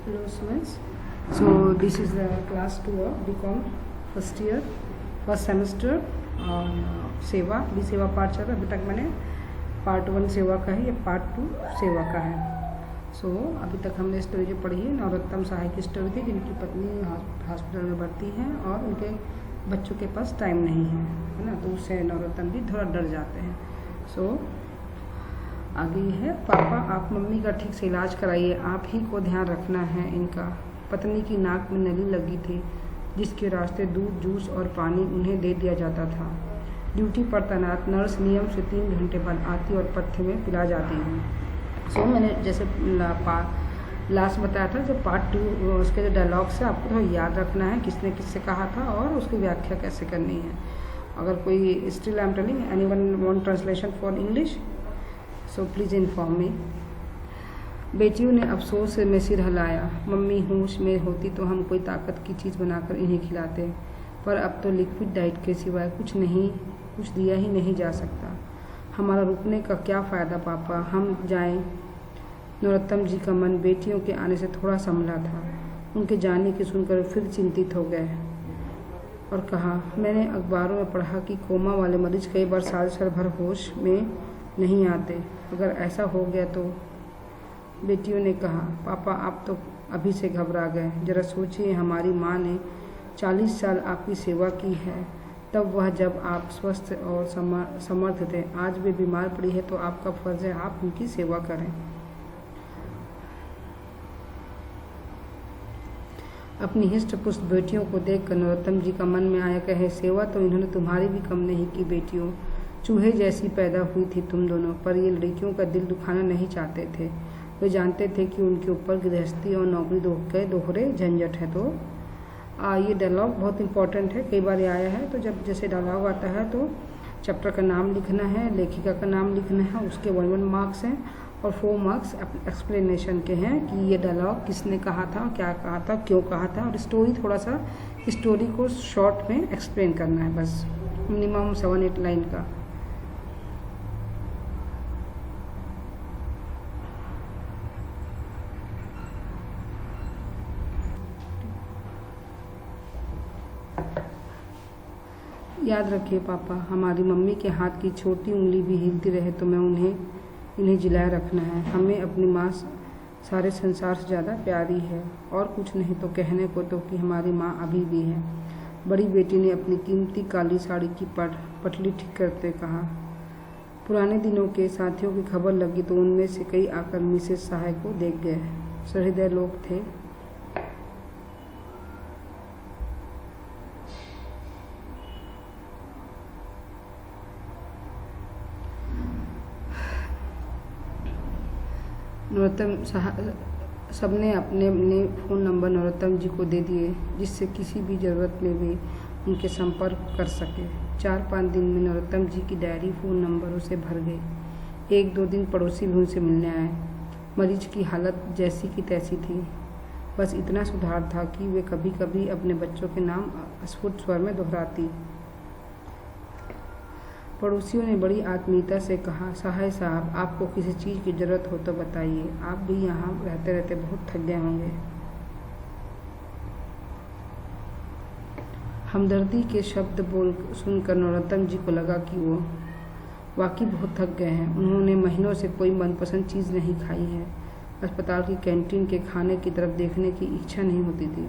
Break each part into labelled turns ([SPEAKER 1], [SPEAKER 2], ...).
[SPEAKER 1] Hello students. So this is the class 2 of BCom first year first semester और सेवा भी सेवा part चल रहा है। अभी तक मैंने पार्ट 1 सेवा का है, ये पार्ट 2 सेवा का है। अभी तक हमने स्टोरी जो पढ़ी है नरोत्तम सहाय की स्टोरी थी, जिनकी पत्नी हॉस्पिटल में भर्ती है और उनके बच्चों के पास टाइम नहीं है ना, तो उससे नरोत्तम भी थोड़ा डर जाते हैं। आगे है, पापा आप मम्मी का ठीक से इलाज कराइए, आप ही को ध्यान रखना है इनका। पत्नी की नाक में नली लगी थी, जिसके रास्ते दूध, जूस और पानी उन्हें दे दिया जाता था। ड्यूटी पर तैनात नर्स नियम से 3 घंटे बाद आती और पत्थर में पिला जाती है। मैंने जैसे लास्ट बताया था, जो पार्ट 2 उसके जो डायलॉग्स है आपको थोड़ा याद रखना है, किसने किससे कहा था और उसकी व्याख्या कैसे करनी है। अगर कोई still I am telling anyone want translation for English, so please inform me. बेटियों ने अफसोस से में सिर हिलाया। मम्मी होश में होती तो हम कोई ताकत की चीज़ बनाकर इन्हें खिलाते, पर अब तो लिक्विड डाइट के सिवाय कुछ दिया ही नहीं जा सकता। हमारा रुकने का क्या फ़ायदा पापा, हम जाएं। नरोत्तम जी का मन बेटियों के आने से थोड़ा संभला था। उनके जाने की सुनकर फिर चिंतित हो गए और कहा, मैंने अखबारों में पढ़ा कि कोमा वाले मरीज कई बार साल भर होश में नहीं आते। अगर ऐसा हो गया तो। बेटियों ने कहा, पापा आप तो अभी से घबरा गए। जरा सोचिए, हमारी माँ ने 40 साल आपकी सेवा की है, तब वह जब आप स्वस्थ और समर्थ थे। आज वे बीमार पड़ी है तो आपका फर्ज है आप उनकी सेवा करें। अपनी हिष्ट पुष्ट बेटियों को देखकर नरोत्तम जी का मन में आया, कहे सेवा तो इन्होंने तुम्हारी भी कम नहीं की बेटियों। चूहे जैसी पैदा हुई थी तुम दोनों, पर ये लड़कियों का दिल दुखाना नहीं चाहते थे। वे जानते थे कि उनके ऊपर गृहस्थी और नौकरी के दोहरे झंझट है। तो ये डायलॉग बहुत इंपॉर्टेंट है, कई बार ये आया है। तो जब जैसे डायलॉग आता है तो चैप्टर का नाम लिखना है, लेखिका का नाम लिखना है, उसके 1 मार्क्स हैं और 4 मार्क्स एक्सप्लेनेशन के हैं कि ये डायलॉग किसने कहा था, क्या कहा था, क्यों कहा था, और स्टोरी थोड़ा सा स्टोरी को शॉर्ट में एक्सप्लेन करना है, बस मिनिमम 7-8 लाइन का। याद रखिए पापा, हमारी मम्मी के हाथ की छोटी उंगली भी हिलती रहे तो मैं इन्हें जिलाए रखना है। हमें अपनी माँ सारे संसार से ज़्यादा प्यारी है, और कुछ नहीं तो कहने को तो कि हमारी माँ अभी भी है। बड़ी बेटी ने अपनी कीमती काली साड़ी की पटली ठीक करते कहा। पुराने दिनों के साथियों की खबर लगी तो उनमें से कई आकर मिसेस सहाय को देख गए। सहृदय लोग थे। सबने अपने फ़ोन नंबर नरोत्तम जी को दे दिए, जिससे किसी भी ज़रूरत में वे उनके संपर्क कर सके। 4-5 दिन में नरोत्तम जी की डायरी फ़ोन नंबरों से भर गई। 1-2 दिन पड़ोसी भी उनसे मिलने आए। मरीज की हालत जैसी की तैसी थी, बस इतना सुधार था कि वे कभी कभी अपने बच्चों के नाम अस्फुट स्वर में दोहराती। पड़ोसियों ने बड़ी आत्मीयता से कहा, सहाय साहब आपको किसी चीज़ की ज़रूरत हो तो बताइए, आप भी यहाँ रहते रहते बहुत थक गए होंगे। हमदर्दी के शब्द बोल सुनकर नरोत्तम जी को लगा कि वो वाकई बहुत थक गए हैं। उन्होंने महीनों से कोई मनपसंद चीज़ नहीं खाई है। अस्पताल की कैंटीन के खाने की तरफ देखने की इच्छा नहीं होती थी।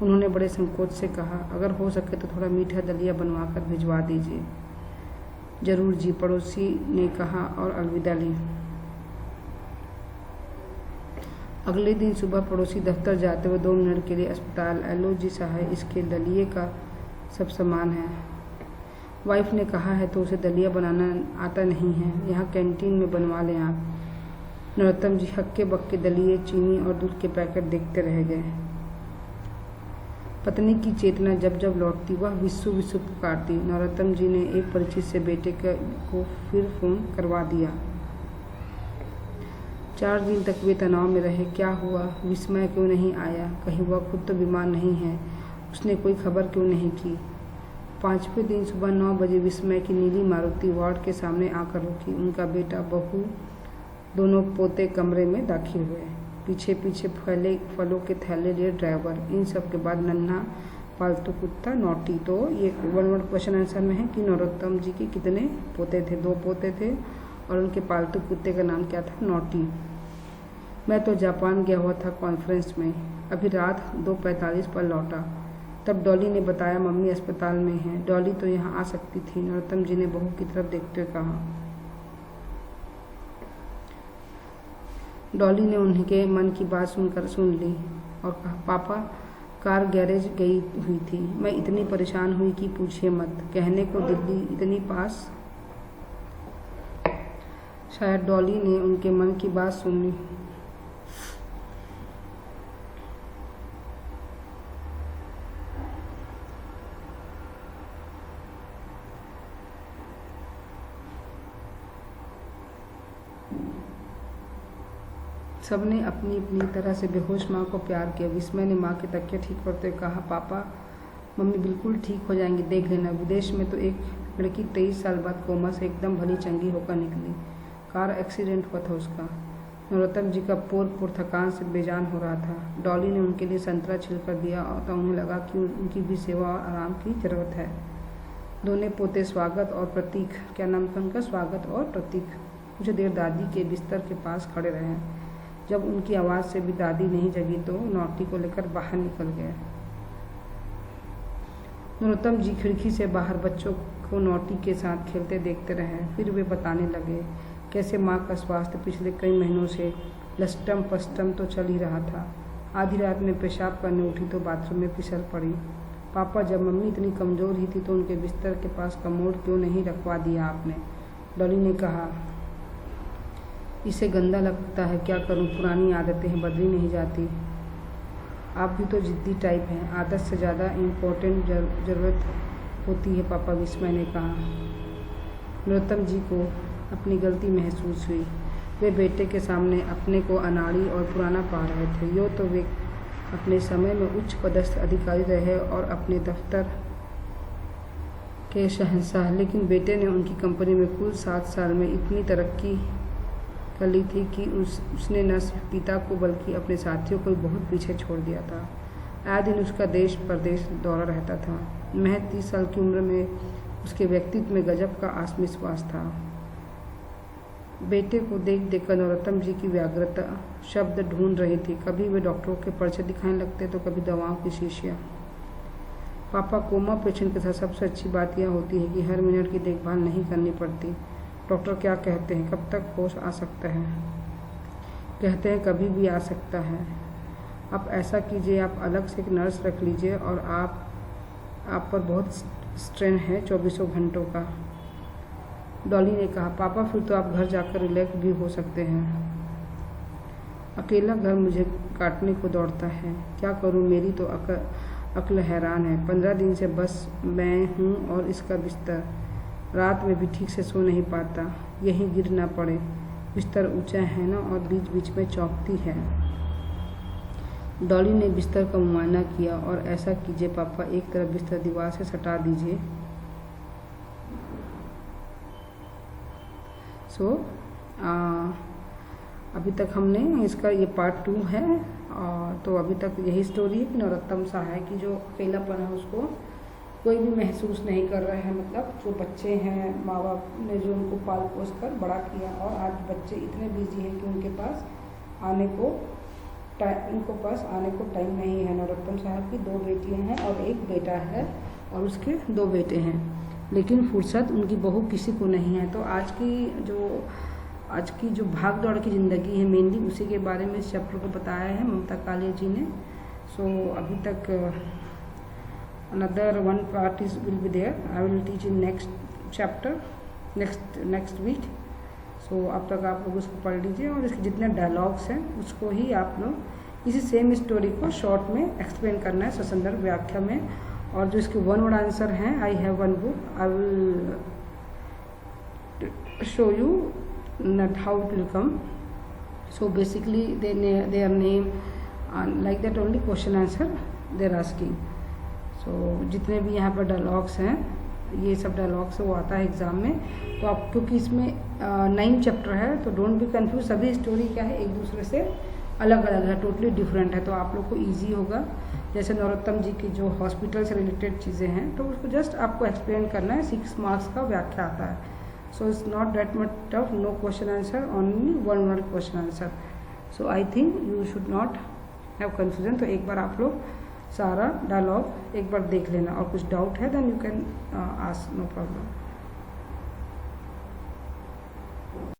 [SPEAKER 1] उन्होंने बड़े संकोच से कहा, अगर हो सके तो थोड़ा मीठा दलिया बनवा कर भिजवा दीजिए। जरूर जी, पड़ोसी ने कहा और अलविदा ली। अगले दिन सुबह पड़ोसी दफ्तर जाते हुए 2 मिनट के लिए अस्पताल। एलो जी सहाय, इसके दलिए का सब सामान है। वाइफ ने कहा है तो उसे दलिया बनाना आता नहीं है, यहाँ कैंटीन में बनवा लें आप। नरोत्तम जी हक्के बक्के दलिए, चीनी और दूध के पैकेट देखते रह गए। पत्नी की चेतना जब जब लौटती वह विस्सु विस्सु पुकारती। नरोत्तम जी ने एक परिचित से बेटे को फिर फ़ोन करवा दिया। 4 दिन तक वे तनाव में रहे। क्या हुआ, विस्मय क्यों नहीं आया, कहीं वह खुद तो बीमार नहीं है, उसने कोई खबर क्यों नहीं की। 5वें दिन सुबह 9 बजे विस्मय की नीली मारुति वार्ड के सामने आकर रुकी। उनका बेटा, बहू, दोनों पोते कमरे में दाखिल हुए। पीछे पीछे फलों के थैले लिए ड्राइवर, इन सब के बाद नन्हा पालतू कुत्ता नोटी। तो ये वन वर्ड क्वेश्चन आंसर में है कि नरोत्तम जी के कितने पोते थे? 2 पोते थे और उनके पालतू कुत्ते का नाम क्या था? नोटी। मैं तो जापान गया हुआ था कॉन्फ्रेंस में, अभी रात 2:45 पर लौटा। तब डॉली ने बताया मम्मी अस्पताल में है। डॉली तो यहाँ आ सकती थी, नरोत्तम जी ने बहू की तरफ देखते हुए कहा। डॉली ने उनके मन की बात सुन ली और कहा, पापा कार गैरेज गई हुई थी, मैं इतनी परेशान हुई कि पूछिए मत। कहने को दिल्ली इतनी पास। शायद डॉली ने उनके मन की बात सुन ली। सबने अपनी अपनी तरह से बेहोश माँ को प्यार किया। विस्मय ने माँ के तकिया ठीक करते हुए कहा, पापा मम्मी बिल्कुल ठीक हो जाएंगी, देख लेना। विदेश में तो एक लड़की 23 साल बाद कोमा से एकदम भली चंगी होकर निकली। कार एक्सीडेंट हुआ था उसका। नरोत्तम जी का पोर थकान से बेजान हो रहा था। डॉली ने उनके लिए संतरा छिल कर दिया तो उन्हें लगा कि उनकी भी सेवा और आराम की जरूरत है। दोनों पोते स्वागत और प्रतीक, क्या नाम था उनका? स्वागत और प्रतीक, कुछ देर दादी के बिस्तर के पास खड़े रहे। जब उनकी आवाज़ से भी दादी नहीं जगी तो नोटी को लेकर बाहर निकल गए। नरोत्तम जी खिड़की से बाहर बच्चों को नोटी के साथ खेलते देखते रहे। फिर वे बताने लगे कैसे माँ का स्वास्थ्य पिछले कई महीनों से लस्टम पस्टम तो चल ही रहा था। आधी रात में पेशाब करने उठी तो बाथरूम में फिसल पड़ी। पापा जब मम्मी इतनी कमज़ोर ही थी तो उनके बिस्तर के पास कमोड क्यों नहीं रखवा दिया आपने? डॉली ने कहा, इसे गंदा लगता है, क्या करूं, पुरानी आदतें हैं, बदली नहीं जाती। आप भी तो जिद्दी टाइप हैं, आदत से ज़्यादा इम्पोर्टेंट ज़रूरत होती है पापा, विस्मय ने कहा। नरोत्तम जी को अपनी गलती महसूस हुई। वे बेटे के सामने अपने को अनाड़ी और पुराना पा रहे थे। यूँ तो वे अपने समय में उच्च पदस्थ अधिकारी रहे और अपने दफ्तर के शहंशाह, लेकिन बेटे ने उनकी कंपनी में कुल 7 साल में इतनी तरक्की कर ली थी कि उसने न सिर्फ पिता को बल्कि अपने साथियों को भी बहुत पीछे छोड़ दिया था। आए दिन उसका देश परदेश दौरा रहता था। महज 30 साल की उम्र में उसके व्यक्तित्व में गजब का आत्मविश्वास था। बेटे को देख देखकर नरोत्तम जी की व्याग्रता शब्द ढूंढ रही थी। कभी वे डॉक्टरों के पर्चे दिखाने लगते तो कभी दवाओं की शीशियाँ। पापा कोमा पेशेंट के साथ सबसे अच्छी बात यह होती है कि हर मिनट की देखभाल नहीं करनी पड़ती। डॉक्टर क्या कहते हैं, कब तक होश आ सकता है? कहते हैं कभी भी आ सकता है। आप ऐसा कीजिए, आप अलग से एक नर्स रख लीजिए और आप पर बहुत स्ट्रेन है 24 घंटों का। डॉली ने कहा, पापा फिर तो आप घर जाकर रिलैक्स भी हो सकते हैं। अकेला घर मुझे काटने को दौड़ता है, क्या करूं, मेरी तो अक्ल हैरान है। 15 दिन से बस मैं हूं और इसका बिस्तर। रात में भी ठीक से सो नहीं पाता, यहीं गिर ना पड़े। बिस्तर ऊंचा है ना और बीच बीच में चौंकती है। डॉली ने बिस्तर का मुआयना किया और ऐसा कीजिए पापा, एक तरफ बिस्तर दीवार से सटा दीजिए। अभी तक हमने इसका ये पार्ट 2 है और तो अभी तक यही स्टोरी है कि नरोत्तम सा है कि जो अकेलापन है उसको कोई भी महसूस नहीं कर रहे हैं। मतलब जो बच्चे हैं, माँ बाप ने जो उनको पाल पोस कर बड़ा किया और आज बच्चे इतने बिजी हैं कि उनके पास आने को टाइम नहीं है। नरोत्तम साहब की 2 बेटियां हैं और 1 बेटा है और उसके 2 बेटे हैं, लेकिन फुर्सत उनकी बहू किसी को नहीं है। तो आज की जो भाग दौड़ की ज़िंदगी है मेनली उसी के बारे में इस चैप्टर को बताया है ममता कालिया जी ने। अभी तक another 1 part will be there. I will teach in next chapter next week. अब तक आप लोग उसको पढ़ लीजिए और इसके जितने डायलॉग्स हैं उसको ही आप लोग इसी सेम स्टोरी को शॉर्ट में एक्सप्लेन करना है ससंदर्भ व्याख्या में। और जो इसके 1 वर्ड आंसर हैं, I have 1 book, I will show you not how it will come. So basically their name like that only question answer they are asking. जितने भी यहाँ पर डायलॉग्स हैं, ये सब डायलॉग्स वो आता है एग्ज़ाम में। तो आप क्योंकि इसमें 9 चैप्टर है तो डोंट बी कंफ्यूज, सभी स्टोरी क्या है एक दूसरे से अलग अलग है, टोटली डिफरेंट है, तो आप लोग को ईजी होगा। जैसे नरोत्तम जी की जो हॉस्पिटल से रिलेटेड चीज़ें हैं तो उसको जस्ट आपको एक्सप्लेन करना है, 6 मार्क्स का व्याख्या आता है। So it's not that much tough, no question answer, only 1 word question answer. So I think you should not have confusion. तो एक बार आप लोग सारा डायलॉग एक बार देख लेना, और कुछ डाउट है then you can ask, no problem.